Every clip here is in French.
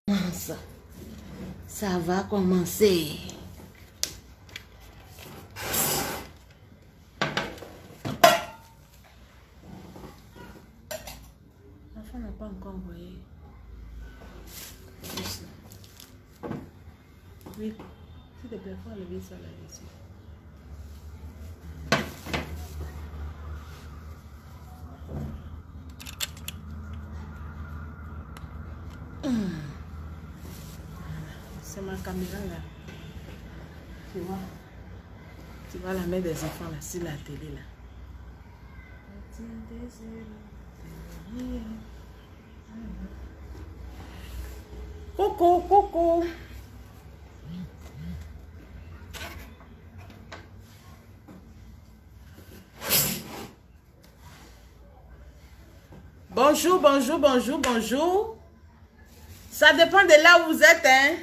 Ça va commencer. L'enfant n'a pas encore envoyé. Oui, s'il te plaît, faut enlever ça là-dessus. C'est ma caméra là. Tu vois la mère des enfants là, sur la télé là. Coucou, coucou. Bonjour, bonjour, bonjour, bonjour. Ça dépend de là où vous êtes, hein.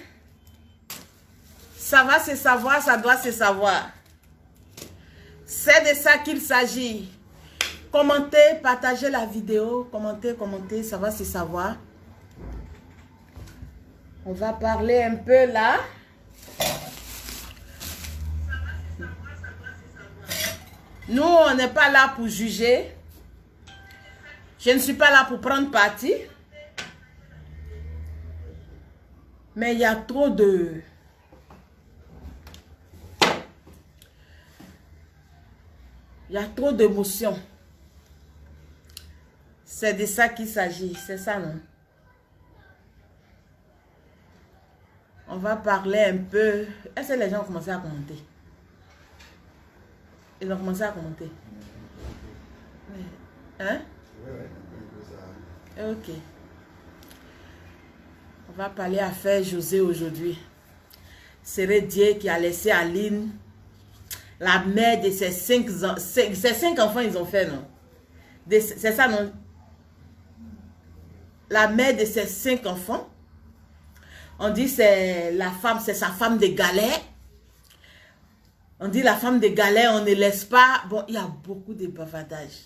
Ça va se savoir, ça doit se savoir. C'est de ça qu'il s'agit. Commentez, partagez la vidéo. Commentez, commentez, ça va se savoir. On va parler un peu là. Nous, on n'est pas là pour juger. Je ne suis pas là pour prendre parti. Mais il y a trop de... Il y a trop d'émotions. C'est de ça qu'il s'agit. C'est ça, non? On va parler un peu. Est-ce que les gens ont commencé à commenter? Ils ont commencé à commenter. Hein? Ok. On va parler à Frère José aujourd'hui. C'est Dieu qui a laissé Aline, la mère de ses cinq enfants, ils ont fait, non? C'est ça, non? La mère de ses 5 enfants. On dit c'est la femme, c'est sa femme de galère. On dit la femme de galère, on ne laisse pas. Bon, il y a beaucoup de bavardages.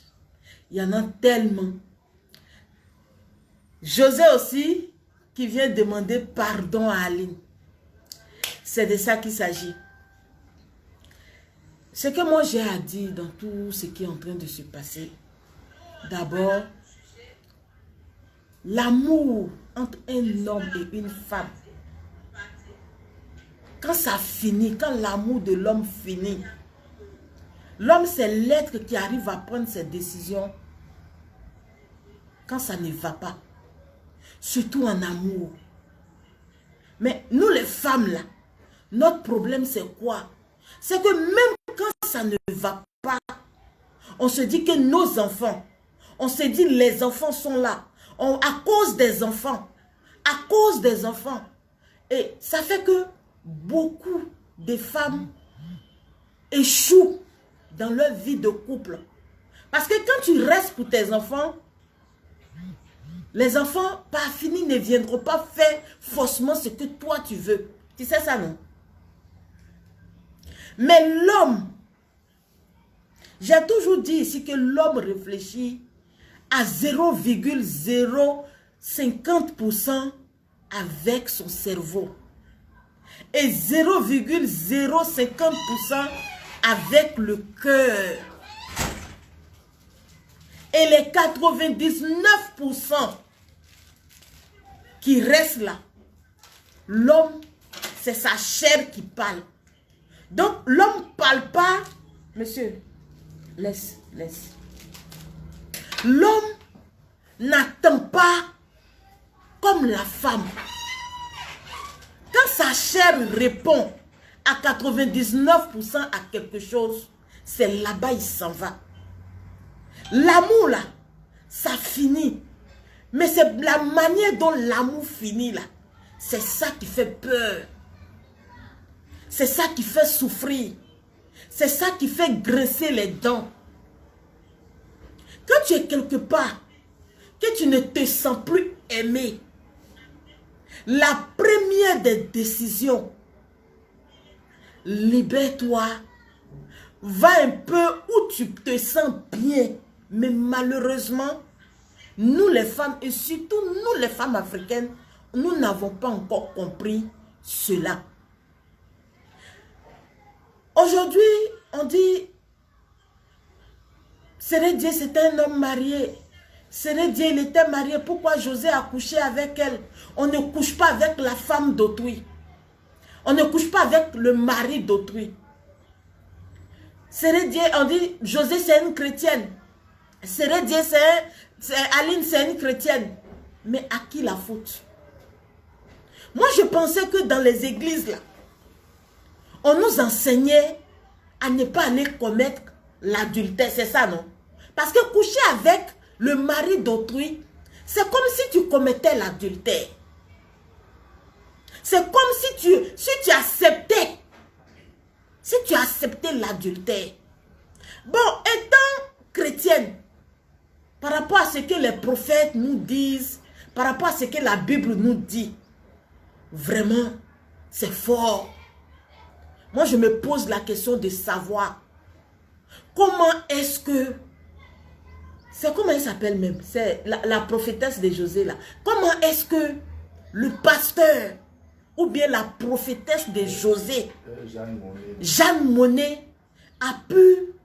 Il y en a tellement. José aussi, qui vient demander pardon à Aline. C'est de ça qu'il s'agit. Ce que moi j'ai à dire dans tout ce qui est en train de se passer, d'abord, l'amour entre un homme et une femme, quand ça finit, quand l'amour de l'homme finit, l'homme c'est l'être qui arrive à prendre ses décisions quand ça ne va pas, surtout en amour. Mais nous les femmes là, notre problème c'est quoi? C'est que même quand ça ne va pas, on se dit que nos enfants, on se dit les enfants sont là, à cause des enfants, et ça fait que beaucoup de femmes échouent dans leur vie de couple. Parce que quand tu restes pour tes enfants, les enfants, par fini, ne viendront pas faire faussement ce que toi tu veux. Tu sais ça, non? Mais l'homme, j'ai toujours dit ici que l'homme réfléchit à 0,050% avec son cerveau. Et 0,050% avec le cœur. Et les 99% qui restent là, l'homme, c'est sa chair qui parle. Donc, l'homme ne parle pas. Monsieur, laisse. L'homme n'attend pas comme la femme. Quand sa chair répond à 99% à quelque chose, c'est là-bas il s'en va. L'amour là, ça finit. Mais c'est la manière dont l'amour finit là. C'est ça qui fait peur. C'est ça qui fait souffrir. C'est ça qui fait grincer les dents. Quand tu es quelque part, que tu ne te sens plus aimé, la première des décisions, libère-toi, va un peu où tu te sens bien. Mais malheureusement, nous les femmes, et surtout nous les femmes africaines, nous n'avons pas encore compris cela. Aujourd'hui, on dit, Sérédié, c'était un homme marié. Sérédié, il était marié. Pourquoi José a couché avec elle? On ne couche pas avec la femme d'autrui. On ne couche pas avec le mari d'autrui. Sérédié, on dit, José, c'est une chrétienne. Sérédié, Aline, c'est une chrétienne. Mais à qui la faute? Moi, je pensais que dans les églises, là, on nous enseignait à ne pas aller commettre l'adultère. C'est ça, non? Parce que coucher avec le mari d'autrui, c'est comme si tu commettais l'adultère. C'est comme si tu acceptais. Si tu acceptais l'adultère. Bon, étant chrétienne, par rapport à ce que les prophètes nous disent, par rapport à ce que la Bible nous dit, vraiment, c'est fort. Moi, je me pose la question de savoir comment est-ce que... C'est comment elle s'appelle même? C'est la prophétesse de José là. Comment est-ce que le pasteur ou bien la prophétesse de José, Jeanne Monnet, a pu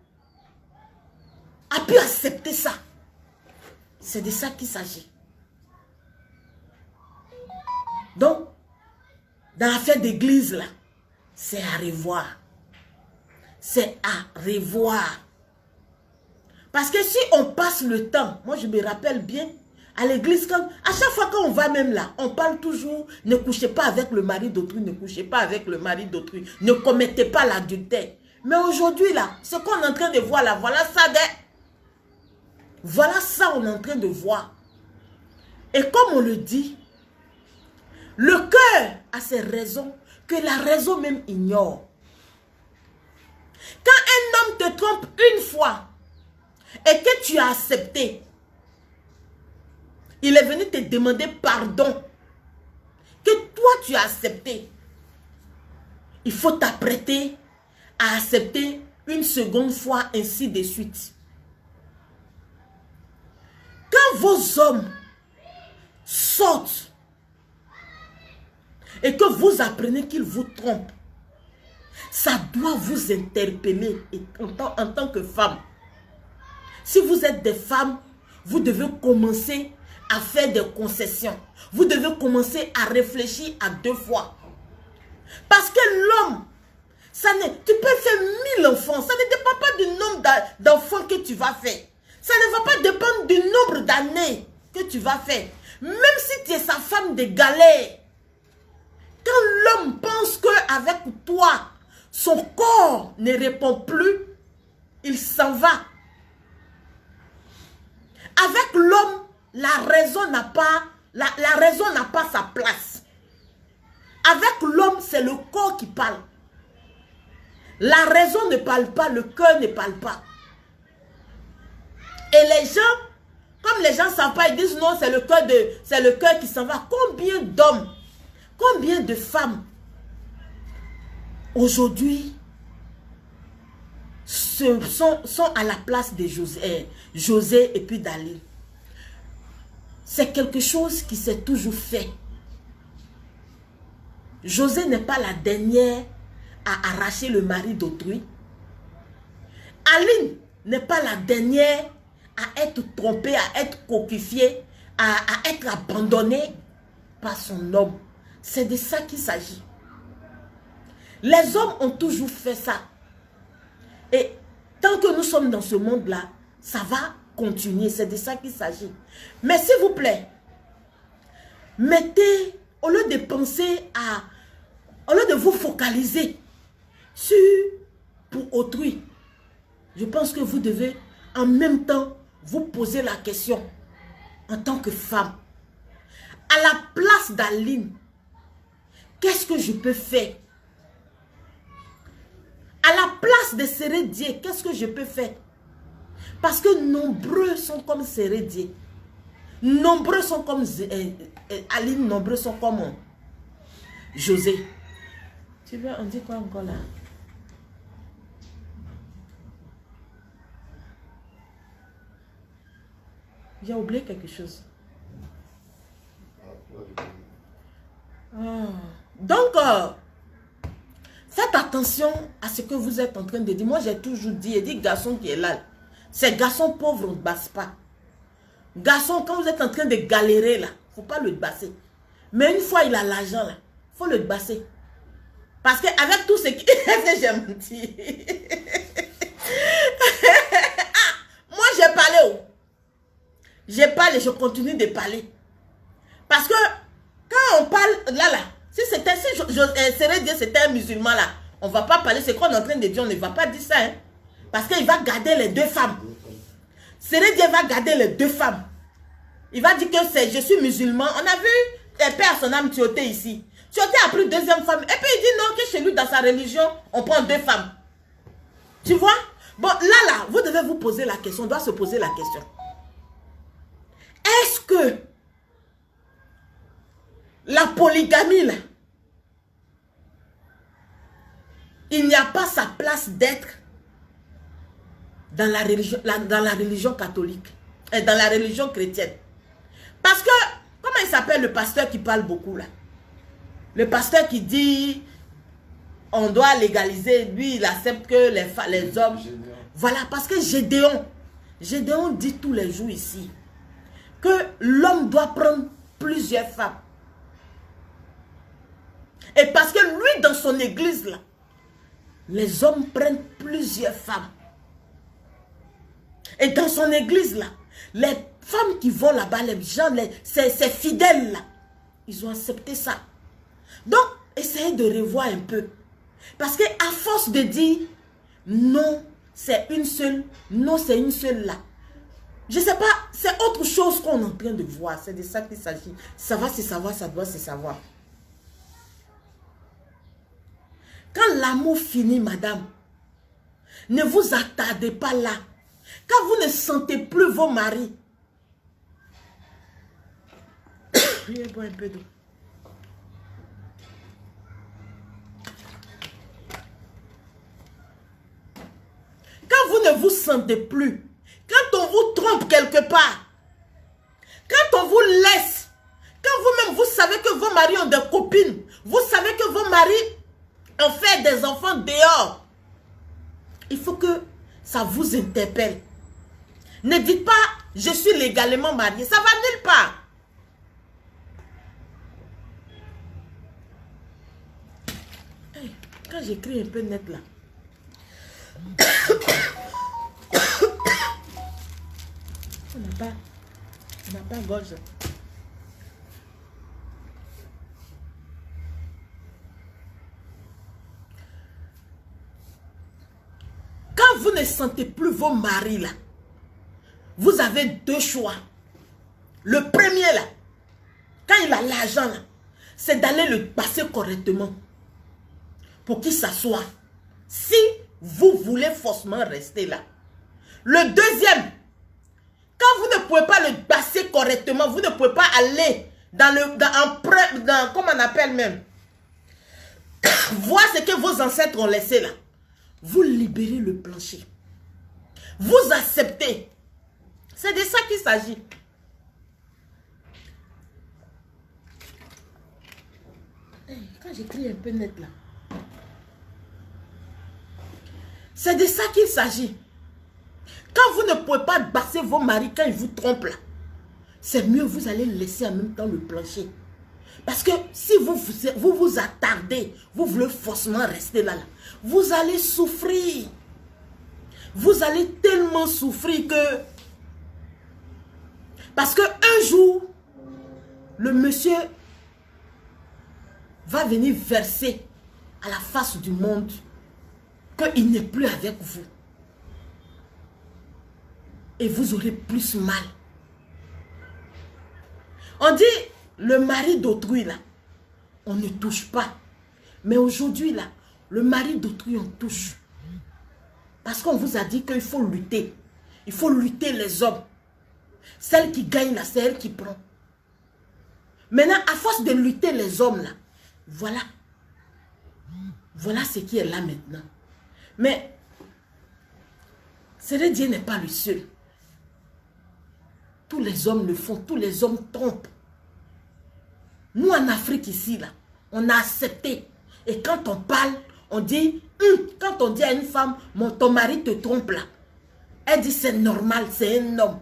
accepter ça? C'est de ça qu'il s'agit. Donc, dans l'affaire d'église là, c'est à revoir. C'est à revoir. Parce que si on passe le temps, moi je me rappelle bien, à l'église, à chaque fois qu'on va même là, on parle toujours, ne couchez pas avec le mari d'autrui, ne couchez pas avec le mari d'autrui, ne commettez pas l'adultère. Mais aujourd'hui là, ce qu'on est en train de voir là, voilà ça on est en train de voir. Et comme on le dit, le cœur a ses raisons que la raison même ignore. Quand un homme te trompe une fois et que tu as accepté, il est venu te demander pardon, que toi tu as accepté, il faut t'apprêter à accepter une seconde fois, ainsi de suite. Quand vos hommes sortent et que vous apprenez qu'ils vous trompent, ça doit vous interpeller en tant que femme. Si vous êtes des femmes, vous devez commencer à faire des concessions. Vous devez commencer à réfléchir à 2 fois. Parce que l'homme, tu peux faire 1000 enfants. Ça ne dépend pas du nombre d'enfants que tu vas faire. Ça ne va pas dépendre du nombre d'années que tu vas faire. Même si tu es sa femme de galère. Quand l'homme pense qu'avec toi, son corps ne répond plus, il s'en va. Avec l'homme, la raison n'a pas sa place. Avec l'homme, c'est le corps qui parle. La raison ne parle pas, le cœur ne parle pas. Et les gens, comme les gens ne savent pas, ils disent non, c'est le cœur qui s'en va. Combien d'hommes, combien de femmes aujourd'hui sont à la place de José et puis d'Ali. C'est quelque chose qui s'est toujours fait. José n'est pas la dernière à arracher le mari d'autrui. Aline n'est pas la dernière à être trompée, à être coquifiée, à être abandonnée par son homme. C'est de ça qu'il s'agit. Les hommes ont toujours fait ça. Et tant que nous sommes dans ce monde-là, ça va continuer. C'est de ça qu'il s'agit. Mais s'il vous plaît, mettez, au lieu de penser à... Au lieu de vous focaliser pour autrui, je pense que vous devez en même temps vous poser la question en tant que femme. À la place d'Aline, qu'est-ce que je peux faire? À la place de Sérédié, qu'est-ce que je peux faire? Parce que nombreux sont comme Sérédié. Nombreux sont comme Aline, nombreux sont comme José. Tu veux, on dit quoi encore là? J'ai oublié quelque chose. Donc, faites attention à ce que vous êtes en train de dire. Moi, j'ai toujours dit, et dit garçon qui est là, ces garçons pauvres, on ne basse pas. Garçon, quand vous êtes en train de galérer là, il ne faut pas le basser. Mais une fois il a l'argent là, il faut le basser. Parce qu'avec tout ce qui... j'ai menti. Moi, j'ai parlé. Oh. J'ai parlé, je continue de parler. Parce que quand on parle là, si c'était, si c'était un musulman là, on ne va pas parler, c'est qu'on est en train de dire, on ne va pas dire ça. Hein? Parce qu'il va garder les deux femmes. Sérédier va garder les deux femmes. Il va dire que je suis musulman. On a vu père son âme Tioté ici. Tioté a pris deuxième femme. Et puis il dit non, que chez lui, dans sa religion, on prend deux femmes. Tu vois? Bon, là, vous devez vous poser la question. On doit se poser la question. Est-ce que la polygamie, là, il n'y a pas sa place d'être dans la religion catholique et dans la religion chrétienne? Parce que, comment il s'appelle le pasteur qui parle beaucoup là? Le pasteur qui dit, on doit légaliser, lui il accepte que les hommes... Voilà, parce que Gédéon dit tous les jours ici, que l'homme doit prendre plusieurs femmes. Et parce que lui, dans son église là, les hommes prennent plusieurs femmes. Et dans son église là, les femmes qui vont là-bas, les gens, ces fidèles là, ils ont accepté ça. Donc, essayez de revoir un peu. Parce que à force de dire non, c'est une seule, non, c'est une seule là. Je ne sais pas, c'est autre chose qu'on est en train de voir. C'est de ça qu'il s'agit. Ça va se savoir, ça doit se savoir. Quand l'amour finit, madame, ne vous attardez pas là. Quand vous ne sentez plus vos maris, je vais boire un peu d'eau. Quand vous ne vous sentez plus, quand on vous trompe quelque part, quand on vous laisse, quand vous-même vous savez que vos maris ont des copines, vous savez que vos maris ont fait des enfants dehors, il faut que ça vous interpelle. Ne dites pas, je suis légalement marié, ça va nulle part. Quand j'écris un peu net là, on n'a pas gorge. Quand vous ne sentez plus vos maris là, vous avez deux choix. Le premier là, quand il a l'argent là, c'est d'aller le passer correctement pour qu'il s'assoie. Si vous voulez forcément rester là. Le deuxième, quand vous ne pouvez pas le passer correctement, vous ne pouvez pas aller dans comment on appelle même, voir ce que vos ancêtres ont laissé là. Vous libérez le plancher. Vous acceptez. C'est de ça qu'il s'agit. Quand j'écris un peu net là. C'est de ça qu'il s'agit. Quand vous ne pouvez pas passer vos maris quand ils vous trompent là, c'est mieux vous allez laisser en même temps le plancher. Parce que si vous attardez, vous voulez forcément rester là, vous allez souffrir. Vous allez tellement souffrir que... Parce qu'un jour, le monsieur va venir verser à la face du monde qu'il n'est plus avec vous. Et vous aurez plus mal. On dit, le mari d'autrui là, on ne touche pas. Mais aujourd'hui là, le mari d'autrui on touche. Parce qu'on vous a dit qu'il faut lutter. Il faut lutter les hommes. Celle qui gagne là, c'est elle qui prend. Maintenant, à force de lutter les hommes là, voilà. Voilà ce qui est là maintenant. Mais, Sérédier n'est pas le seul. Tous les hommes le font, tous les hommes trompent. Nous en Afrique ici là, On a accepté. Et quand on parle, on dit, quand on dit à une femme, ton mari te trompe là. Elle dit, c'est normal, c'est un homme.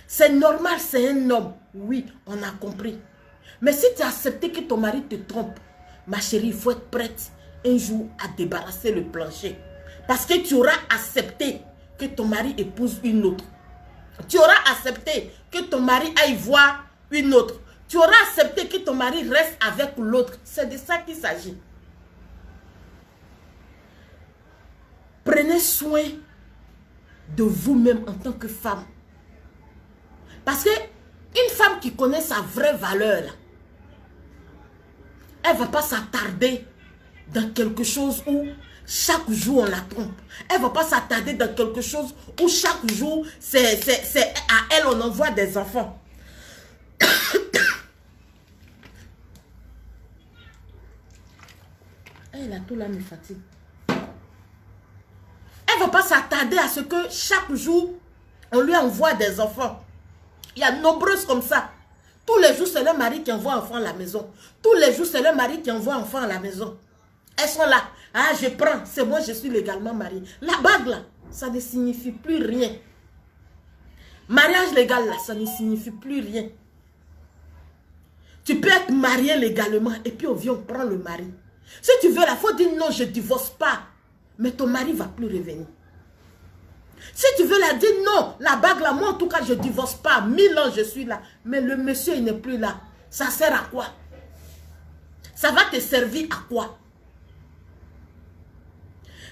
C'est normal, c'est un homme. Oui, on a compris. Mais si tu as accepté que ton mari te trompe, ma chérie, il faut être prête un jour à débarrasser le plancher. Parce que tu auras accepté que ton mari épouse une autre. Tu auras accepté que ton mari aille voir une autre. Tu auras accepté que ton mari reste avec l'autre. C'est de ça qu'il s'agit. Prenez soin de vous-même en tant que femme. Parce que une femme qui connaît sa vraie valeur, là, elle ne va pas s'attarder dans quelque chose où chaque jour on la trompe. Elle ne va pas s'attarder dans quelque chose où chaque jour c'est à elle on envoie des enfants. Elle a tout là me fatigue. Elle ne va pas s'attarder à ce que chaque jour on lui envoie des enfants. Il y a nombreuses comme ça. Tous les jours, c'est le mari qui envoie enfant à la maison. Tous les jours, c'est le mari qui envoie enfant à la maison. Elles sont là. Ah, je prends. C'est moi, je suis légalement mariée. La bague, là, ça ne signifie plus rien. Mariage légal, là, ça ne signifie plus rien. Tu peux être marié légalement et puis on vient, on prend le mari. Si tu veux, il faut dire non, je ne divorce pas. Mais ton mari ne va plus revenir. Si tu veux la dire non, la bague là, moi en tout cas je ne divorce pas. 1000 ans je suis là. Mais le monsieur il n'est plus là. Ça sert à quoi? Ça va te servir à quoi?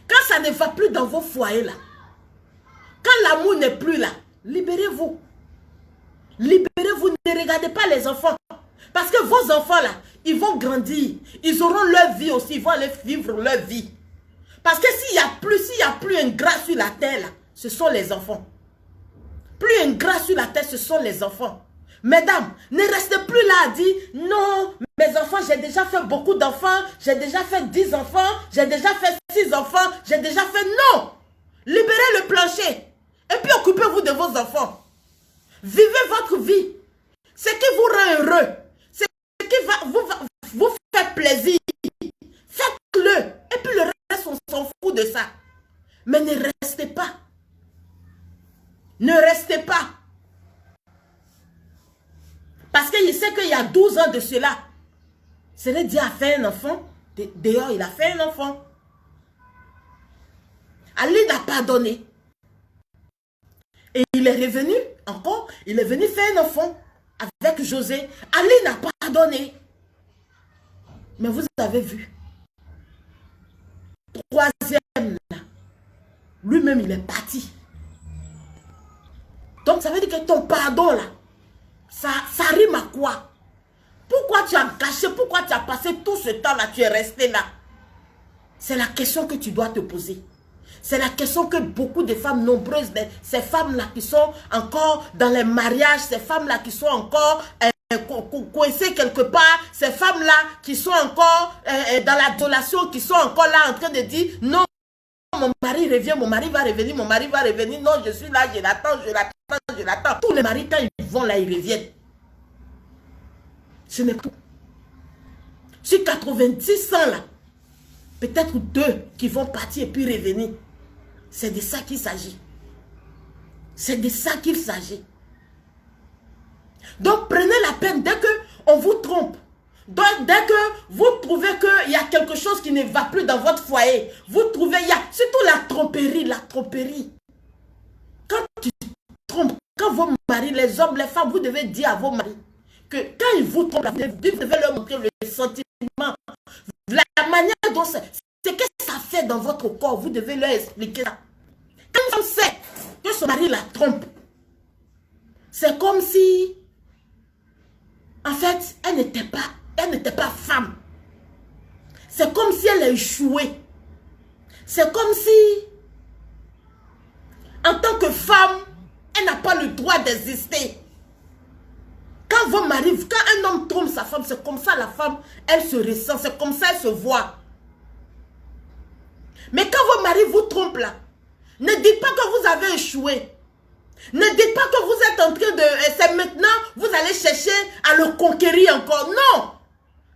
Quand ça ne va plus dans vos foyers là, quand l'amour n'est plus là, libérez-vous. Libérez-vous, ne regardez pas les enfants. Parce que vos enfants là, ils vont grandir. Ils auront leur vie aussi, ils vont aller vivre leur vie. Parce que s'il n'y a plus un gras sur la terre là, ce sont les enfants. Plus un gras sur la tête, ce sont les enfants. Mesdames, ne restez plus là à dire, non, mes enfants, j'ai déjà fait beaucoup d'enfants, j'ai déjà fait 10 enfants, j'ai déjà fait 6 enfants, j'ai déjà fait, non. Libérez le plancher. Et puis occupez-vous de vos enfants. Vivez votre vie. Ce qui vous rend heureux, ce qui va vous faire plaisir, faites-le. Et puis le reste, on s'en fout de ça. Mais ne restez pas. Ne restez pas. Parce qu'il sait qu'il y a 12 ans de cela. C'est Dieu a fait un enfant. Dehors, il a fait un enfant. Ali n'a pas donné. Et il est revenu encore. Il est venu faire un enfant avec José. Ali n'a pas donné. Mais vous avez vu. Troisième, là. Lui-même, il est parti. Donc, ça veut dire que ton pardon, là, ça rime à quoi? Pourquoi tu as caché? Pourquoi tu as passé tout ce temps-là? Tu es resté là. C'est la question que tu dois te poser. C'est la question que beaucoup de femmes nombreuses, ces femmes-là qui sont encore dans les mariages, ces femmes-là qui sont encore coincées quelque part, ces femmes-là qui sont encore dans l'adolation, qui sont encore là en train de dire non. Mon mari revient, mon mari va revenir, mon mari va revenir. Non, je suis là, je l'attends, je l'attends, je l'attends. Tous les maris, quand ils vont là, ils reviennent. Ce n'est pas tout. Sur 90 ans là, peut-être 2 qui vont partir et puis revenir. C'est de ça qu'il s'agit. C'est de ça qu'il s'agit. Donc prenez la peine dès qu'on vous trompe. Donc, dès que vous trouvez qu'il y a quelque chose qui ne va plus dans votre foyer, vous trouvez, il y a surtout la tromperie, la tromperie. Quand tu trompes, quand vos maris, les hommes, les femmes, vous devez dire à vos maris que quand ils vous trompent, vous devez leur montrer le sentiment, la manière dont c'est que ça fait dans votre corps, vous devez leur expliquer ça. Quand on sait que son mari la trompe, c'est comme si, en fait, elle n'était pas femme. C'est comme si elle a échoué. C'est comme si, en tant que femme, elle n'a pas le droit d'exister. Quand vos maris, quand un homme trompe sa femme, c'est comme ça la femme, elle se ressent, c'est comme ça elle se voit. Mais quand vos maris vous trompent là, ne dites pas que vous avez échoué. Ne dites pas que vous êtes en train de... C'est maintenant, vous allez chercher à le conquérir encore. Non.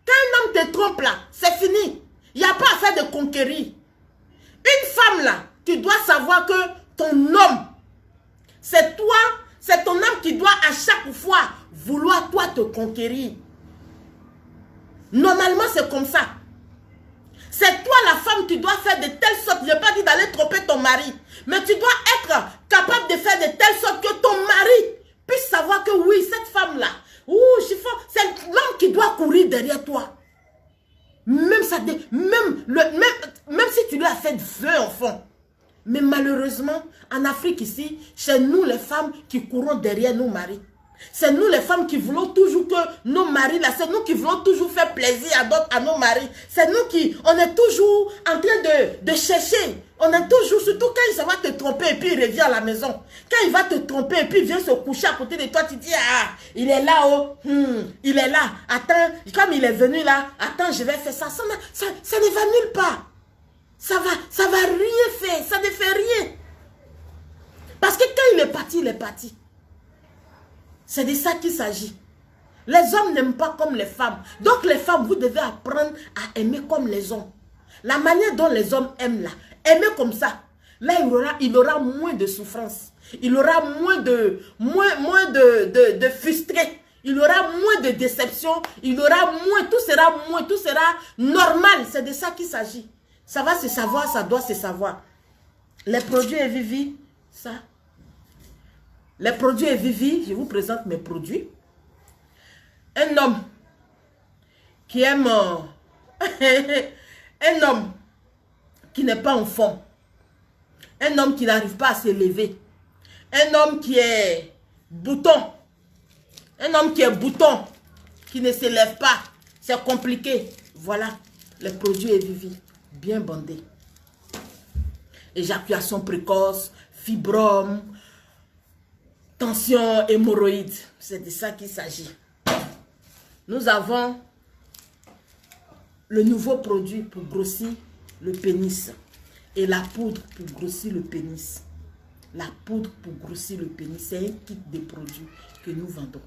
Quand un homme te trompe, trompe là, c'est fini. Il n'y a pas à faire de conquérir. Une femme là, tu dois savoir que ton homme, c'est toi, c'est ton homme qui doit à chaque fois vouloir toi te conquérir. Normalement, c'est comme ça. C'est toi la femme, tu dois faire de telle sorte, je n'ai pas dit d'aller tromper ton mari, mais tu dois être capable de faire de telle sorte que ton mari puisse savoir que oui, cette femme-là, c'est l'homme qui doit courir derrière toi. Même si tu lui as fait 20 enfants. Mais malheureusement, en Afrique ici, c'est nous les femmes qui courons derrière nos maris. C'est nous les femmes qui voulons toujours que nos maris, là, c'est nous qui voulons toujours faire plaisir à nos maris. C'est nous qui, on est toujours en train de chercher. On est toujours, surtout quand il va te tromper et puis il revient à la maison. Quand il va te tromper et puis il vient se coucher à côté de toi, tu dis, ah, il est là, oh, il est là. Attends, comme il est venu là, attends, je vais faire ça. Ça ne va nulle part. Ça va rien faire, ça ne fait rien. Parce que quand il est parti, il est parti. C'est de ça qu'il s'agit. Les hommes n'aiment pas comme les femmes. Donc les femmes, vous devez apprendre à aimer comme les hommes. La manière dont les hommes aiment là, aimer comme ça, là il aura moins de souffrance. Il aura moins de frustré. Il aura moins de déception. Il aura moins, tout sera normal. C'est de ça qu'il s'agit. Ça va se savoir, ça doit se savoir. Les produits Evivi, ça. Les produits Evivi, je vous présente mes produits. Un homme qui aime... un homme qui n'est pas en forme. Un homme qui n'arrive pas à se lever. Un homme qui est bouton. Un homme qui est bouton, qui ne se lève pas. C'est compliqué. Voilà, les produits Evivi, bien bandés. Éjaculation précoce, fibrome, tension, hémorroïdes. C'est de ça qu'il s'agit. Nous avons le nouveau produit pour grossir le pénis. Et la poudre pour grossir le pénis. La poudre pour grossir le pénis. C'est un kit de produits que nous vendons.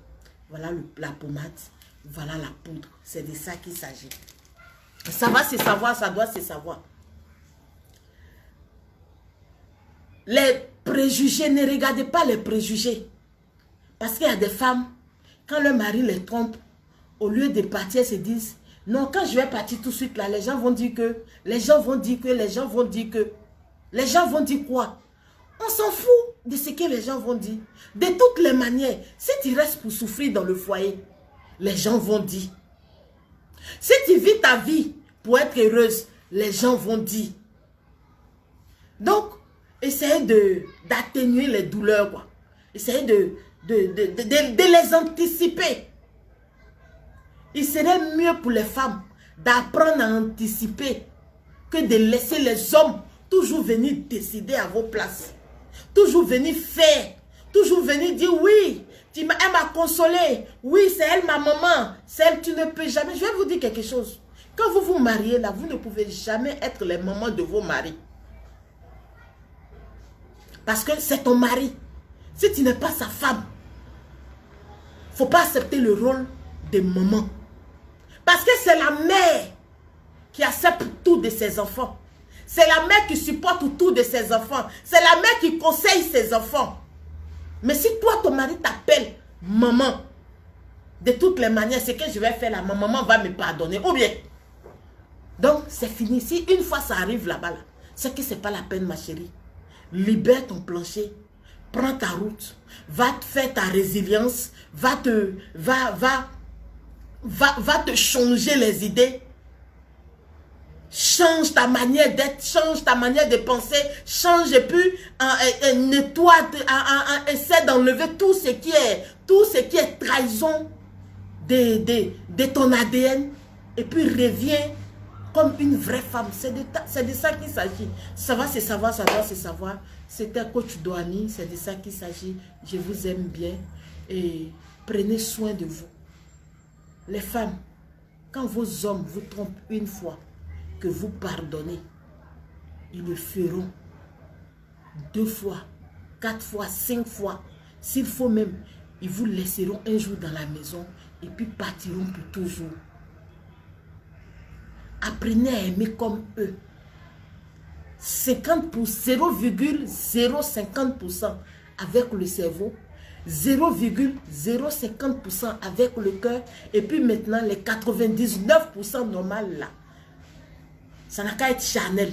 Voilà la pommade. Voilà la poudre. C'est de ça qu'il s'agit. Ça va se savoir, ça doit se savoir. Les préjugés, ne regardez pas les préjugés. Parce qu'il y a des femmes, quand leur mari les trompe, au lieu de partir, elles se disent, non, quand je vais partir tout de suite là, les gens vont dire que, les gens vont dire que, les gens vont dire que. Les gens vont dire quoi? On s'en fout de ce que les gens vont dire. De toutes les manières, si tu restes pour souffrir dans le foyer, les gens vont dire. Si tu vis ta vie pour être heureuse, les gens vont dire. Donc, essayez d'atténuer les douleurs, quoi. Essayez de les anticiper. Il serait mieux pour les femmes d'apprendre à anticiper que de laisser les hommes toujours venir décider à vos places. Toujours venir faire. Toujours venir dire oui, elle m'a consolé. Oui, c'est elle ma maman. C'est elle, tu ne peux jamais. Je vais vous dire quelque chose. Quand vous vous mariez là, vous ne pouvez jamais être les mamans de vos maris. Parce que c'est ton mari. Si tu n'es pas sa femme, il ne faut pas accepter le rôle de maman. Parce que c'est la mère qui accepte tout de ses enfants. C'est la mère qui supporte tout de ses enfants. C'est la mère qui conseille ses enfants. Mais si toi, ton mari t'appelle maman, de toutes les manières, ce que je vais faire là, ma maman va me pardonner. Ou bien. Donc, c'est fini. Si une fois ça arrive là-bas, là, c'est que ce n'est pas la peine, ma chérie. Libère ton plancher. Prends ta route. Va te faire ta résilience. Va te changer les idées. Change ta manière d'être, change ta manière de penser, change et puis nettoie, essaie d'enlever tout ce qui est trahison de ton ADN et puis reviens comme une vraie femme. C'est de ça qu'il s'agit. Ça va se savoir, ça doit se savoir. C'était coach Douani, c'est de ça qu'il s'agit. Je vous aime bien et prenez soin de vous. Les femmes, quand vos hommes vous trompent une fois, que vous pardonnez, ils le feront 2 fois, 4 fois, 5 fois. S'il faut même, ils vous laisseront un jour dans la maison et puis partiront pour toujours. Apprenez à aimer comme eux. 0,050% avec le cerveau, 0,050% avec le cœur, et puis maintenant les 99% normal là. Ça n'a qu'à être charnel.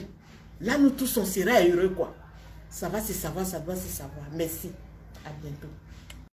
Là, nous tous, on sera heureux, quoi. Ça va se savoir, ça va se savoir. Merci. À bientôt.